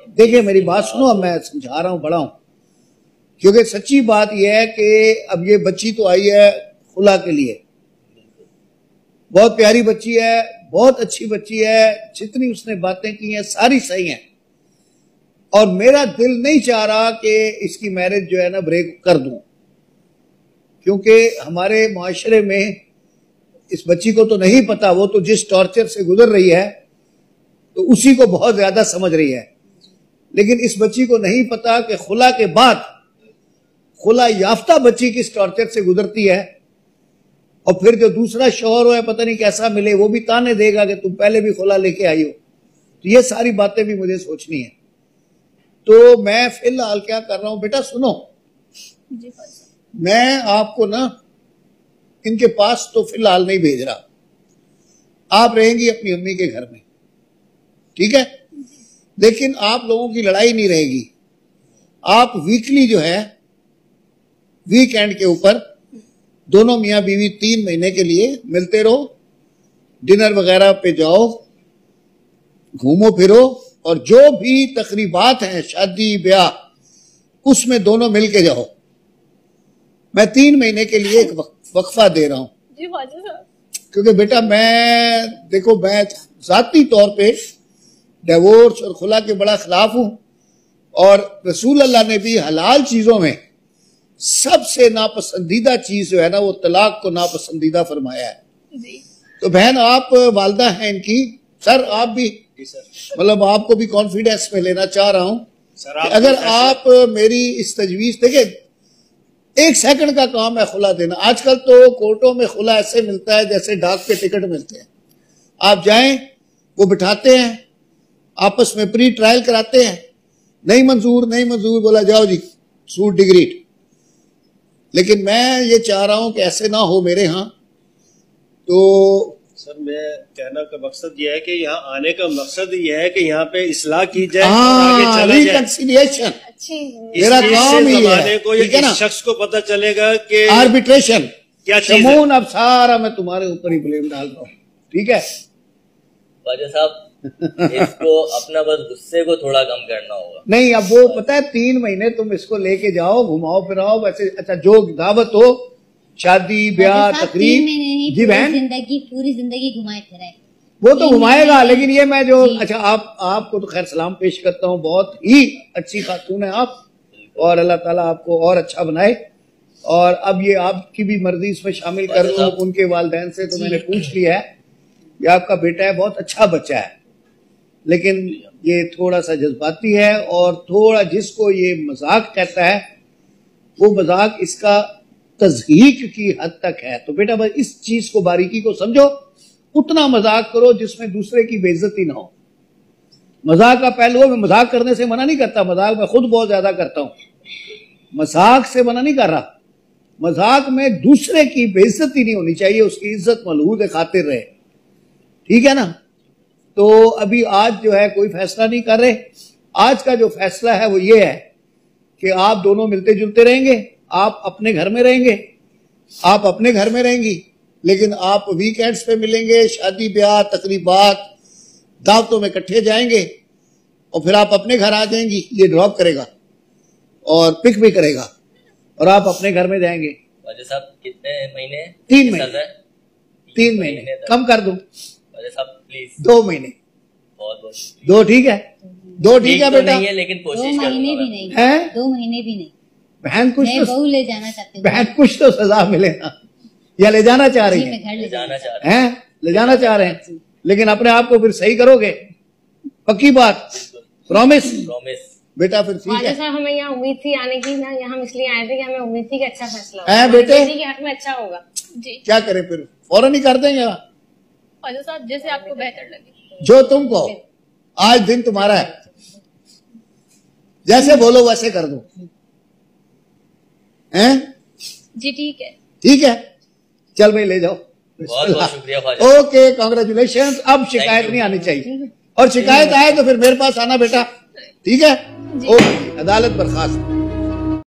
देखिए मेरी बात सुनो, अब मैं समझा रहा हूँ, बड़ा हूं, क्योंकि सच्ची बात यह है कि अब ये बच्ची तो आई है खुला के लिए, बहुत प्यारी बच्ची है, बहुत अच्छी बच्ची है, जितनी उसने बातें की हैं सारी सही हैं, और मेरा दिल नहीं चाह रहा कि इसकी मैरिज जो है ना ब्रेक कर दूं, क्योंकि हमारे माशरे में इस बच्ची को तो नहीं पता, वो तो जिस टॉर्चर से गुजर रही है तो उसी को बहुत ज्यादा समझ रही है, लेकिन इस बच्ची को नहीं पता कि खुला के बाद खुला याफ्ता बच्ची किस टॉर्चर से गुजरती है, और फिर जो दूसरा शौहर हो है पता नहीं कैसा मिले, वो भी ताने देगा कि तुम पहले भी खुला लेके आई हो। तो ये सारी बातें भी मुझे सोचनी है। तो मैं फिलहाल क्या कर रहा हूं, बेटा सुनो, मैं आपको ना इनके पास तो फिलहाल नहीं भेज रहा, आप रहेंगी अपनी अम्मी के घर में, ठीक है, लेकिन आप लोगों की लड़ाई नहीं रहेगी। आप वीकली जो है वीकेंड के ऊपर दोनों मियां बीवी 3 महीने के लिए मिलते रहो, डिनर वगैरह पे जाओ, घूमो फिरो, और जो भी तकरीबात हैं शादी ब्याह उसमें दोनों मिल के जाओ। मैं 3 महीने के लिए एक वक्फा दे रहा हूं जी ख्वाजा साहब, क्योंकि बेटा मैं देखो, मैं जाती तौर पे डिवोर्स और खुला के बड़ा खिलाफ हूं, और रसूल अल्लाह ने भी हलाल चीजों में सबसे नापसंदीदा चीज जो है ना वो तलाक को नापसंदीदा फरमाया है जी। तो बहन आप वालदा हैं इनकी, सर आप भी, मतलब आपको भी कॉन्फिडेंस में लेना चाह रहा हूं कि अगर आप मेरी इस तजवीज, देखिए 1 सेकंड का काम है खुला देना। आजकल तो कोर्टों में खुला ऐसे मिलता है जैसे डाक के टिकट मिलते हैं, आप जाएं, वो बिठाते हैं, आपस में प्री ट्रायल कराते हैं, नहीं मंजूर बोला जाओ जी सूट डिग्री। लेकिन मैं ये चाह रहा हूं कि ऐसे ना हो मेरे यहाँ। तो सर मैं कहना का मकसद ये है कि यहाँ आने का मकसद ये है कि यहाँ पे इस्लाह की जाए और आगे चला जाए, रिकंसिलिएशन अच्छी मेरा काम ही है, को ठीक है ना, इस शख्स को पता चलेगा कि आर्बिट्रेशन क्या चीज है। अब सारा मैं तुम्हारे ऊपर ही ब्लेम डाल रहा हूँ, ठीक है ख्वाजा साहब, इसको अपना बस गुस्से को थोड़ा कम करना होगा। नहीं, अब वो पता है 3 महीने तुम इसको लेके जाओ, घुमाओ फिराओ, वैसे अच्छा जो दावत हो, शादी ब्याह तकरीब, जी बहन पूरी जिंदगी घुमाए फिराए, वो तो घुमाएगा, लेकिन ये मैं जो, अच्छा आपको तो खैर सलाम पेश करता हूँ, बहुत ही अच्छी खातून है आप, और अल्लाह ताला आपको और अच्छा बनाए। और अब ये आपकी भी मर्जी इसमें शामिल कर लो, उनके वालिदैन से तो मैंने पूछ लिया है, ये आपका बेटा है, बहुत अच्छा बच्चा है, लेकिन ये थोड़ा सा जज्बाती है, और थोड़ा जिसको ये मजाक कहता है वो मजाक इसका तज़हीक की हद तक है। तो बेटा बस इस चीज को, बारीकी को समझो, उतना मजाक करो जिसमें दूसरे की बेइज्जती ना हो। मजाक का पहलू, मैं मजाक करने से मना नहीं करता, मजाक मैं खुद बहुत ज्यादा करता हूं, मजाक से मना नहीं कर रहा, मजाक में दूसरे की बेइज्जती नहीं होनी चाहिए, उसकी इज्जत मलहूद खातिर रहे, ठीक है ना। तो अभी आज जो है कोई फैसला नहीं कर रहे, आज का जो फैसला है वो ये है कि आप दोनों मिलते जुलते रहेंगे, आप अपने घर में रहेंगे, आप अपने घर में रहेंगी, लेकिन आप वीकेंड्स पे मिलेंगे, शादी ब्याह तकरीबात दावतों में इकट्ठे जाएंगे, और फिर आप अपने घर आ जाएंगी, ये ड्रॉप करेगा और पिक भी करेगा, और आप अपने घर में जाएंगे। ख्वाजा साहब कितने महीने? 3 महीने, 3 महीने कम कर दूं? ख्वाजा साहब प्लीज 2 महीने, बहुत 2 ठीक है, 2 ठीक है बेटा, नहीं है, लेकिन 2 कोशिश महीने भी नहीं है, 2 महीने भी नहीं, बहन कुछ मैं तो, बहू ले जाना चाहती हूँ, बहन कुछ तो सजा मिले ना, या ले जाना चाह रही जी, मैं है, घर ले जाना चाह रहे हैं, ले जाना चाह रहे हैं, लेकिन अपने आप को फिर सही करोगे, पक्की बात, प्रॉमिस प्रॉमिस। बेटा फिर ठीक ख्वाजा है। साहब हमें यहाँ उम्मीद थी आने की ना, यहाँ हम इसलिए आए थे कि हमें उम्मीद थी कि अच्छा फैसला होगा, हैं बेटे? बेटी के हक में अच्छा होगा जी। क्या करें फिर, फौरन ही कर देंगे, ख्वाजा साहब जैसे आपको बेहतर लगे, जो तुम कहो, आज दिन तुम्हारा है, जैसे बोलो वैसे कर दो, हैं? जी ठीक है, ठीक है, चल भाई ले जाओ, बहुत बहुत शुक्रिया ख्वाजा। Okay congratulation. अब शिकायत नहीं आनी चाहिए, और शिकायत आए तो फिर मेरे पास आना बेटा, ठीक है, ओके, अदालत बर्खास्त।